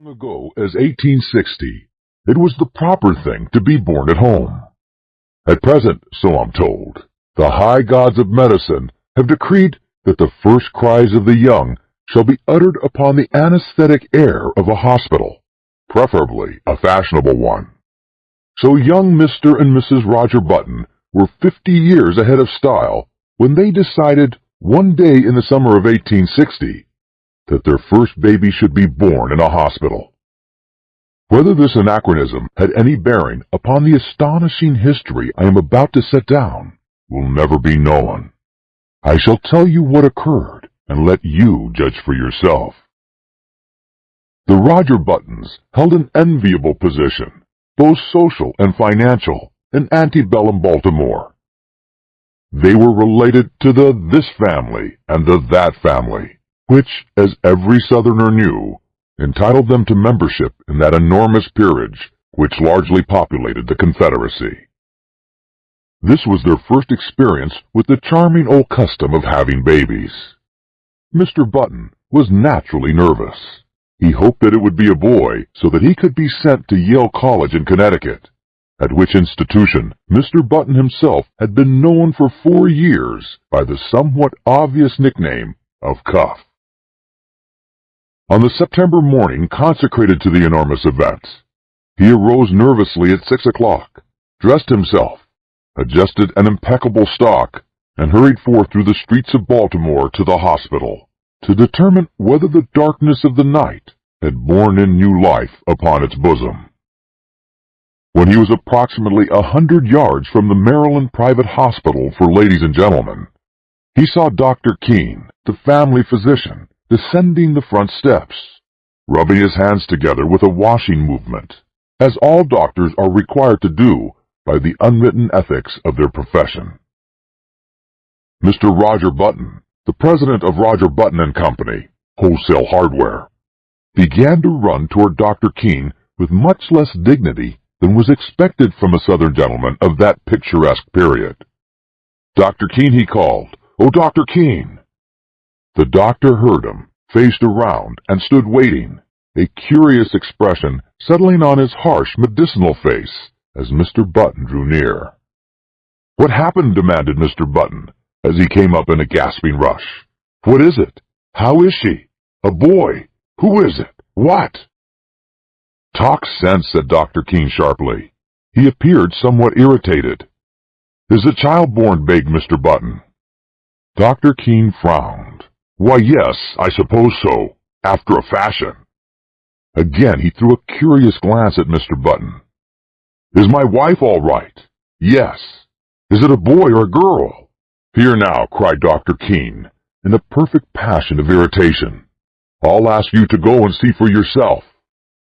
Long ago as 1860, it was the proper thing to be born at home. At present, so I'm told, the high gods of medicine have decreed that the first cries of the young shall be uttered upon the anesthetic air of a hospital, preferably a fashionable one. So young Mr. and Mrs. Roger Button were 50 years ahead of style when they decided one day in the summer of 1860 that their first baby should be born in a hospital. Whether this anachronism had any bearing upon the astonishing history I am about to set down will never be known. I shall tell you what occurred and let you judge for yourself. The Roger Buttons held an enviable position, both social and financial, in antebellum Baltimore. They were related to the this family and the that family, which, as every Southerner knew, entitled them to membership in that enormous peerage which largely populated the Confederacy. This was their first experience with the charming old custom of having babies. Mr. Button was naturally nervous. He hoped that it would be a boy so that he could be sent to Yale College in Connecticut, at which institution Mr. Button himself had been known for 4 years by the somewhat obvious nickname of Cuff. On the September morning consecrated to the enormous event, he arose nervously at 6 o'clock, dressed himself, adjusted an impeccable stock, and hurried forth through the streets of Baltimore to the hospital, to determine whether the darkness of the night had borne in new life upon its bosom. When he was approximately 100 yards from the Maryland Private Hospital for Ladies and Gentlemen, he saw Dr. Keene, the family physician, descending the front steps, rubbing his hands together with a washing movement, as all doctors are required to do by the unwritten ethics of their profession. Mr. Roger Button, the president of Roger Button and Company, Wholesale Hardware, began to run toward Dr. Keene with much less dignity than was expected from a Southern gentleman of that picturesque period. "Dr. Keene," he called. "Oh, Dr. Keene!" The doctor heard him, faced around, and stood waiting, a curious expression settling on his harsh, medicinal face as Mr. Button drew near. "What happened?" demanded Mr. Button, as he came up in a gasping rush. "What is it? How is she? A boy? Who is it? What?" "Talk sense," said Dr. Keene sharply. He appeared somewhat irritated. "Is the child born?" begged Mr. Button. Dr. Keene frowned. "Why, yes, I suppose so, after a fashion." Again he threw a curious glance at Mr. Button. "Is my wife all right?" "Yes." "Is it a boy or a girl?" "Here now," cried Dr. Keene, in a perfect passion of irritation. "I'll ask you to go and see for yourself.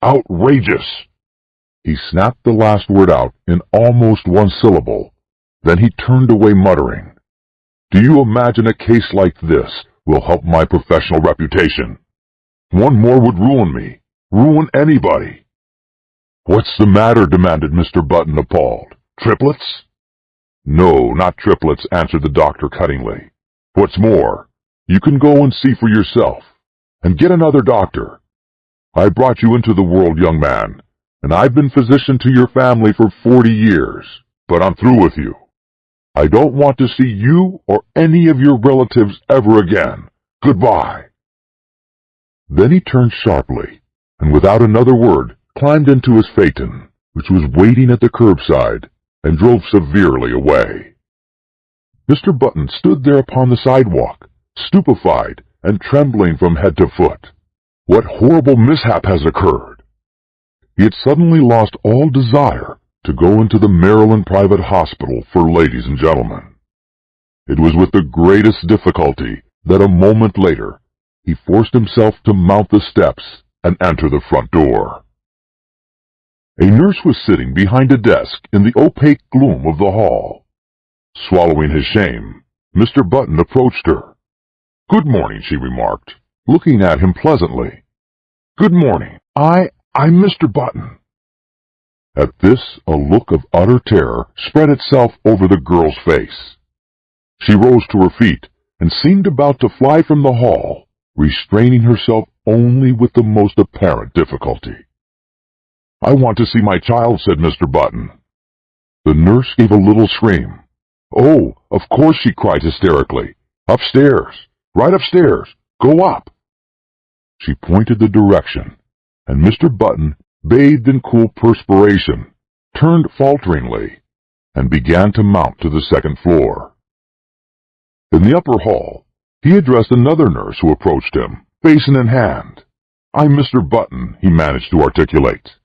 Outrageous!" He snapped the last word out in almost one syllable. Then he turned away muttering, "Do you imagine a case like this will help my professional reputation? One more would ruin me, ruin anybody." "What's the matter?" demanded Mr. Button, appalled. "Triplets?" "No, not triplets," answered the doctor cuttingly. "What's more, you can go and see for yourself, and get another doctor. I brought you into the world, young man, and I've been physician to your family for 40 years, but I'm through with you. I don't want to see you or any of your relatives ever again. Goodbye." Then he turned sharply, and without another word climbed into his phaeton, which was waiting at the curbside, and drove severely away. Mr. Button stood there upon the sidewalk, stupefied and trembling from head to foot. What horrible mishap has occurred? He had suddenly lost all desire to go into the Maryland Private Hospital for Ladies and Gentlemen. It was with the greatest difficulty that a moment later he forced himself to mount the steps and enter the front door. A nurse was sitting behind a desk in the opaque gloom of the hall. Swallowing his shame, Mr. Button approached her. "Good morning," she remarked, looking at him pleasantly. "Good morning. I'm Mr. Button." At this, a look of utter terror spread itself over the girl's face. She rose to her feet and seemed about to fly from the hall, restraining herself only with the most apparent difficulty. "I want to see my child," said Mr. Button. The nurse gave a little scream. "Oh, of course," she cried hysterically. "Upstairs! Right upstairs! Go up!" She pointed the direction, and Mr. Button, bathed in cool perspiration, turned falteringly and began to mount to the second floor. In the upper hall, he addressed another nurse who approached him, basin in hand. "I'm Mr. Button," he managed to articulate.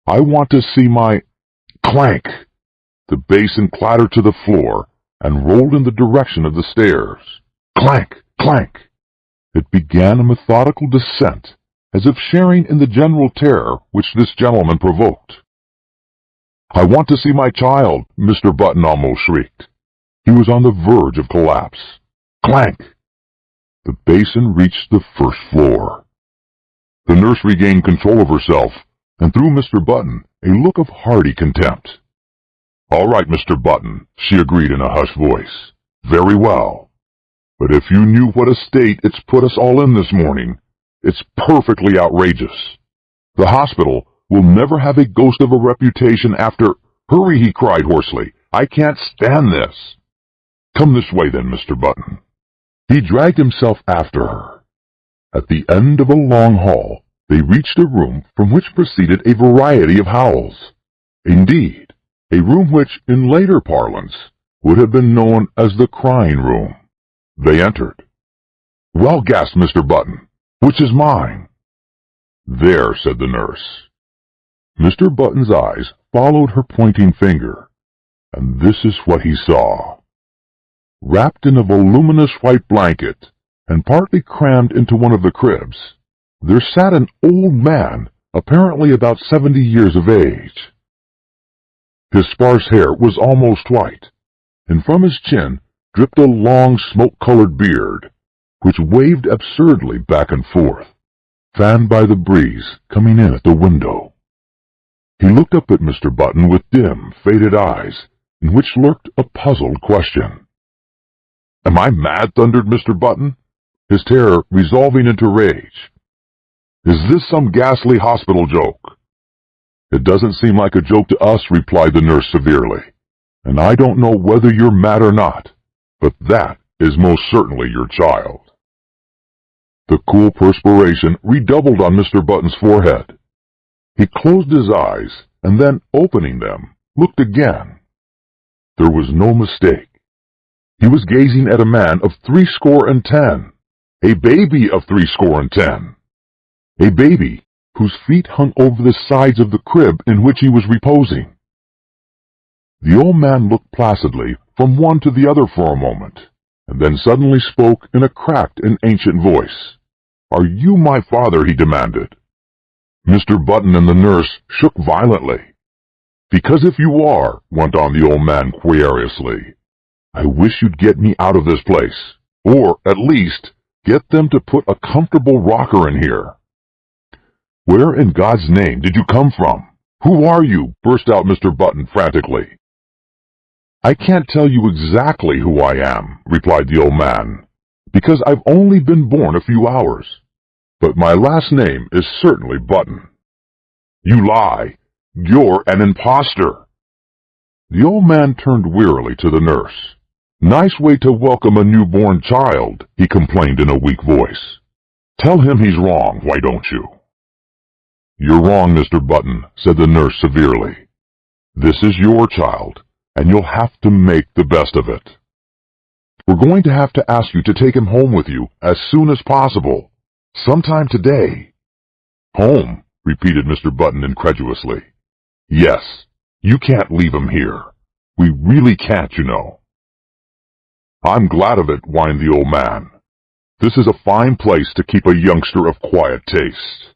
"I want to see my—" Clank! The basin clattered to the floor and rolled in the direction of the stairs. Clank! Clank! It began a methodical descent, as if sharing in the general terror which this gentleman provoked. "I want to see my child," Mr. Button almost shrieked. He was on the verge of collapse. Clank! The basin reached the first floor. The nurse regained control of herself and threw Mr. Button a look of hearty contempt. "All right, Mr. Button," she agreed in a hushed voice. "Very well. But if you knew what a state it's put us all in this morning, it's perfectly outrageous. The hospital will never have a ghost of a reputation after—" "Hurry," he cried hoarsely. "I can't stand this." "Come this way then, Mr. Button." He dragged himself after her. At the end of a long hall, they reached a room from which proceeded a variety of howls. Indeed, a room which, in later parlance, would have been known as the crying room. They entered. "Well," gasped Mr. Button, "which is mine?" "There," said the nurse. Mr. Button's eyes followed her pointing finger, and this is what he saw. Wrapped in a voluminous white blanket, and partly crammed into one of the cribs, there sat an old man, apparently about 70 years of age. His sparse hair was almost white, and from his chin dripped a long smoke-colored beard, which waved absurdly back and forth, fanned by the breeze coming in at the window. He looked up at Mr. Button with dim, faded eyes, in which lurked a puzzled question. "Am I mad?" thundered Mr. Button, his terror resolving into rage. "Is this some ghastly hospital joke?" "It doesn't seem like a joke to us," replied the nurse severely. "And I don't know whether you're mad or not, but that is most certainly your child." The cool perspiration redoubled on Mr. Button's forehead. He closed his eyes, and then, opening them, looked again. There was no mistake. He was gazing at a man of 70, a baby of 70, a baby whose feet hung over the sides of the crib in which he was reposing. The old man looked placidly from one to the other for a moment, and then suddenly spoke in a cracked and ancient voice. "Are you my father?" he demanded. Mr. Button and the nurse shook violently. "Because if you are," went on the old man querulously, "I wish you'd get me out of this place, or, at least, get them to put a comfortable rocker in here." "Where in God's name did you come from? Who are you?" burst out Mr. Button frantically. "I can't tell you exactly who I am," replied the old man, "because I've only been born a few hours. But my last name is certainly Button." "You lie! You're an impostor!" The old man turned wearily to the nurse. "Nice way to welcome a newborn child," he complained in a weak voice. "Tell him he's wrong, why don't you?" "You're wrong, Mr. Button," said the nurse severely. "This is your child, and you'll have to make the best of it. We're going to have to ask you to take him home with you as soon as possible, sometime today." "Home?" repeated Mr. Button incredulously. "Yes, you can't leave him here. We really can't, you know." "I'm glad of it," whined the old man. "This is a fine place to keep a youngster of quiet taste.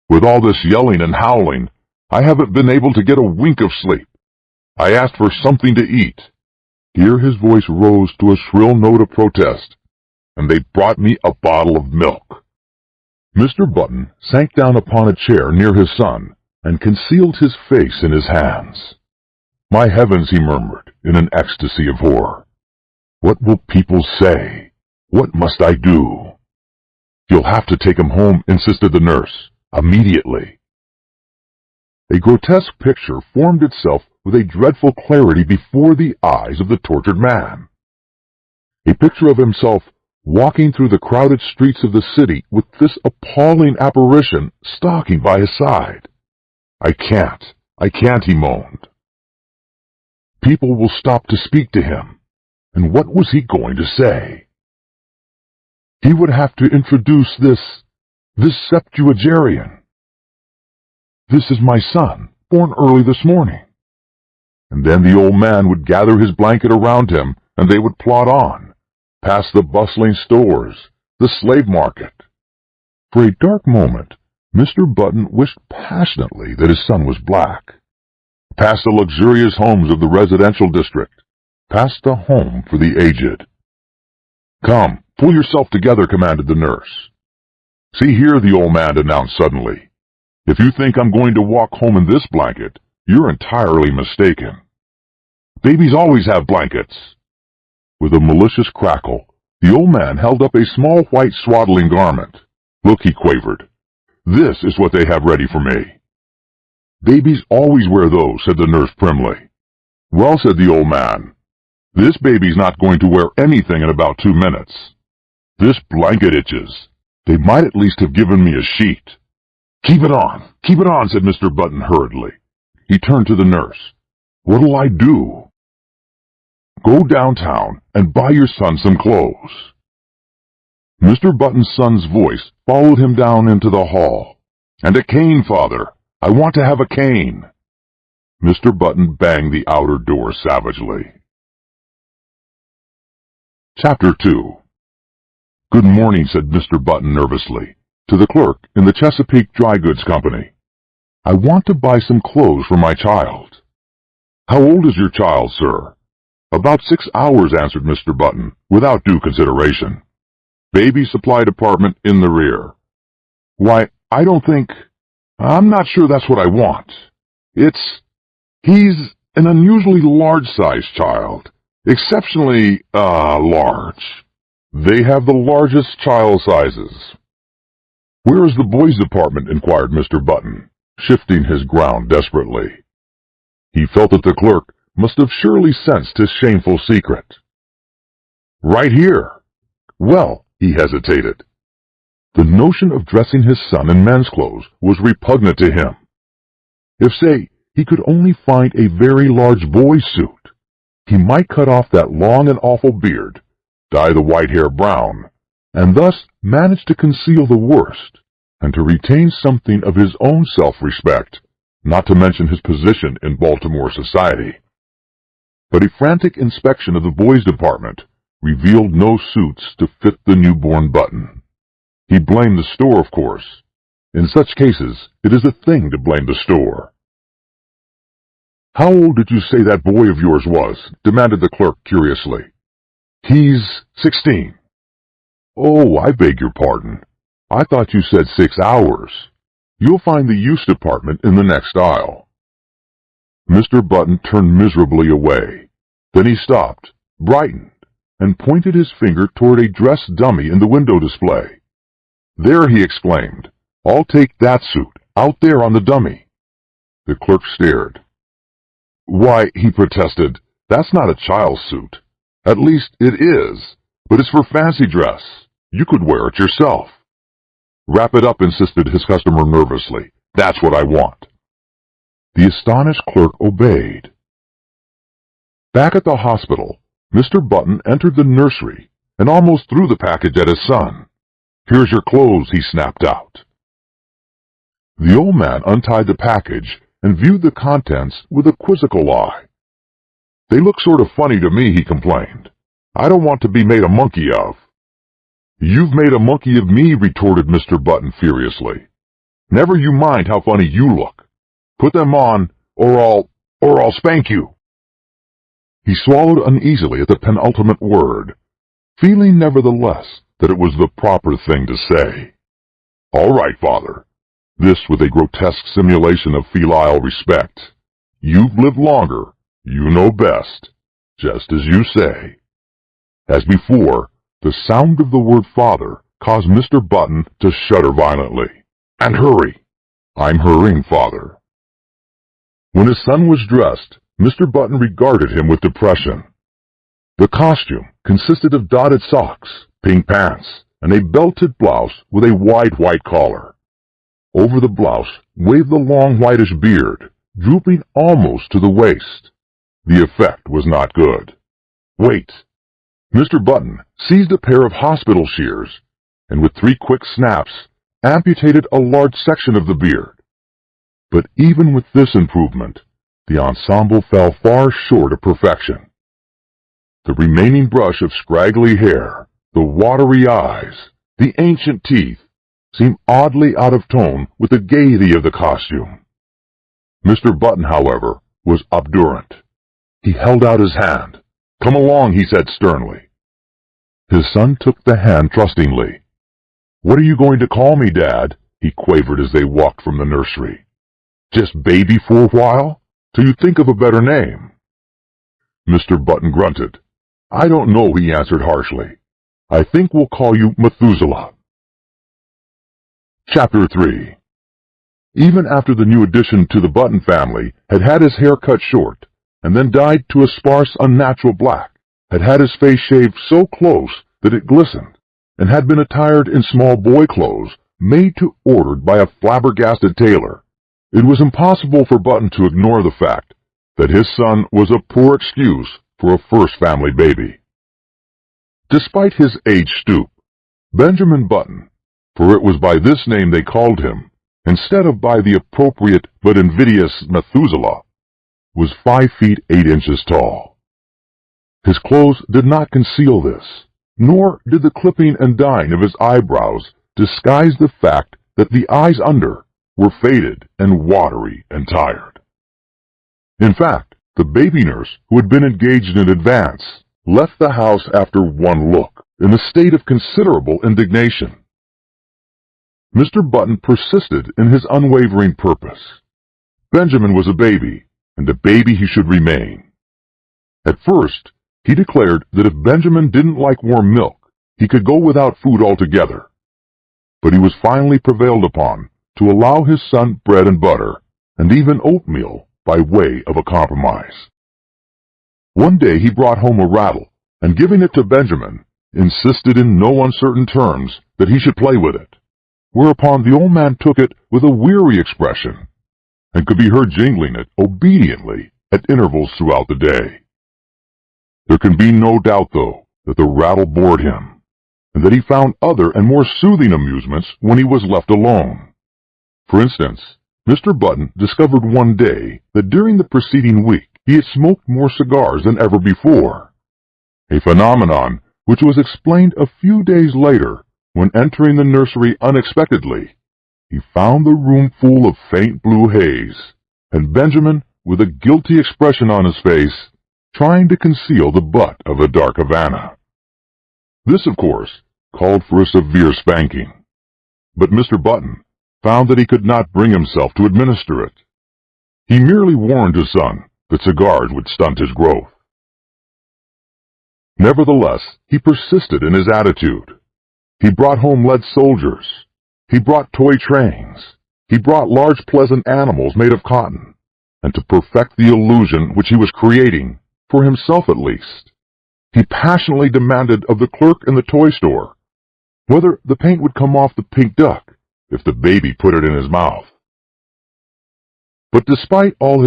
With all this yelling and howling, I haven't been able to get a wink of sleep. I asked for something to eat." Here his voice rose to a shrill note of protest, "and they brought me a bottle of milk." Mr. Button sank down upon a chair near his son and concealed his face in his hands. "My heavens," he murmured in an ecstasy of horror. "What will people say? What must I do?" "You'll have to take him home," insisted the nurse. "Immediately." A grotesque picture formed itself with a dreadful clarity before the eyes of the tortured man. A picture of himself walking through the crowded streets of the city with this appalling apparition stalking by his side. I can't," he moaned. People will stop to speak to him, and what was he going to say? He would have to introduce this septuagenarian. "This is my son, born early this morning." And then the old man would gather his blanket around him, and they would plod on, past the bustling stores, the slave market. For a dark moment, Mr. Button wished passionately that his son was black. Past the luxurious homes of the residential district, past the home for the aged. "Come, pull yourself together," commanded the nurse. "See here," the old man announced suddenly. "If you think I'm going to walk home in this blanket, you're entirely mistaken. Babies always have blankets." With a malicious crackle, the old man held up a small white swaddling garment. "Look," he quavered. "This is what they have ready for me." "Babies always wear those," said the nurse primly. "Well," said the old man, "this baby's not going to wear anything in about 2 minutes. This blanket itches. They might at least have given me a sheet." Keep it on," said Mr. Button hurriedly. He turned to the nurse. "What'll I do?" "Go downtown and buy your son some clothes." Mr. Button's son's voice followed him down into the hall. "And a cane, father. I want to have a cane." Mr. Button banged the outer door savagely. Chapter 2. "Good morning," said Mr. Button nervously, to the clerk in the Chesapeake Dry Goods Company. "I want to buy some clothes for my child." "How old is your child, sir?" "About 6 hours," answered Mr. Button, without due consideration. "Baby supply department in the rear." "Why, I'm not sure that's what I want. He's an unusually large-sized child. Exceptionally, large. They have the largest child sizes." "Where is the boys' department?" inquired Mr. Button, shifting his ground desperately. He felt that the clerk must have surely sensed his shameful secret. "Right here." "Well," he hesitated. The notion of dressing his son in men's clothes was repugnant to him. If, say, he could only find a very large boy's suit, he might cut off that long and awful beard, dye the white hair brown, and thus manage to conceal the worst, and to retain something of his own self-respect, not to mention his position in Baltimore society. But a frantic inspection of the boys' department revealed no suits to fit the newborn Button. He blamed the store, of course. In such cases, it is a thing to blame the store. "How old did you say that boy of yours was?" demanded the clerk curiously. "He's 16. "Oh, I beg your pardon. I thought you said 6 hours. You'll find the use department in the next aisle." Mr. Button turned miserably away. Then he stopped, brightened, and pointed his finger toward a dress dummy in the window display. "There," he exclaimed. "I'll take that suit, out there on the dummy." The clerk stared. "Why," he protested, "that's not a child's suit. At least, it is, but it's for fancy dress. You could wear it yourself." "Wrap it up," insisted his customer nervously. "That's what I want." The astonished clerk obeyed. Back at the hospital, Mr. Button entered the nursery and almost threw the package at his son. "Here's your clothes," he snapped out. The old man untied the package and viewed the contents with a quizzical eye. "They look sort of funny to me," he complained. "I don't want to be made a monkey of." "You've made a monkey of me," retorted Mr. Button furiously. "Never you mind how funny you look. Put them on, or I'll spank you." He swallowed uneasily at the penultimate word, feeling nevertheless that it was the proper thing to say. "All right, father." This with a grotesque simulation of filial respect. "You've lived longer. You know best. Just as you say." As before, the sound of the word father caused Mr. Button to shudder violently. "And hurry!" "I'm hurrying, Father." When his son was dressed, Mr. Button regarded him with depression. The costume consisted of dotted socks, pink pants, and a belted blouse with a wide white collar. Over the blouse waved the long whitish beard, drooping almost to the waist. The effect was not good. "Wait!" Mr. Button seized a pair of hospital shears, and with 3 quick snaps, amputated a large section of the beard. But even with this improvement, the ensemble fell far short of perfection. The remaining brush of scraggly hair, the watery eyes, the ancient teeth, seemed oddly out of tone with the gaiety of the costume. Mr. Button, however, was obdurate. He held out his hand. "Come along," he said sternly. His son took the hand trustingly. "What are you going to call me, Dad?" he quavered as they walked from the nursery. "Just Baby for a while, till you think of a better name." Mr. Button grunted. "I don't know," he answered harshly. "I think we'll call you Methuselah." Chapter 3. Even after the new addition to the Button family had had his hair cut short, and then dyed to a sparse, unnatural black, had had his face shaved so close that it glistened, and had been attired in small boy clothes made to order by a flabbergasted tailor, it was impossible for Button to ignore the fact that his son was a poor excuse for a first family baby. Despite his age stoop, Benjamin Button, for it was by this name they called him, instead of by the appropriate but invidious Methuselah, was 5 feet 8 inches tall. His clothes did not conceal this, nor did the clipping and dyeing of his eyebrows disguise the fact that the eyes under were faded and watery and tired. In fact, the baby nurse who had been engaged in advance left the house after one look, in a state of considerable indignation. Mr. Button persisted in his unwavering purpose. Benjamin was a baby, and a baby he should remain. At first, he declared that if Benjamin didn't like warm milk, he could go without food altogether. But he was finally prevailed upon to allow his son bread and butter, and even oatmeal, by way of a compromise. One day he brought home a rattle, and giving it to Benjamin, insisted in no uncertain terms that he should play with it, whereupon the old man took it with a weary expression, and could be heard jingling it obediently at intervals throughout the day. There can be no doubt, though, that the rattle bored him, and that he found other and more soothing amusements when he was left alone. For instance, Mr. Button discovered one day that during the preceding week he had smoked more cigars than ever before, a phenomenon which was explained a few days later when, entering the nursery unexpectedly, he found the room full of faint blue haze, and Benjamin, with a guilty expression on his face, trying to conceal the butt of a dark Havana. This, of course, called for a severe spanking, but Mr. Button found that he could not bring himself to administer it. He merely warned his son that cigars would stunt his growth. Nevertheless, he persisted in his attitude. He brought home lead soldiers. He brought toy trains. He brought large pleasant animals made of cotton, and to perfect the illusion which he was creating, for himself at least, he passionately demanded of the clerk in the toy store whether the paint would come off the pink duck if the baby put it in his mouth. But despite all his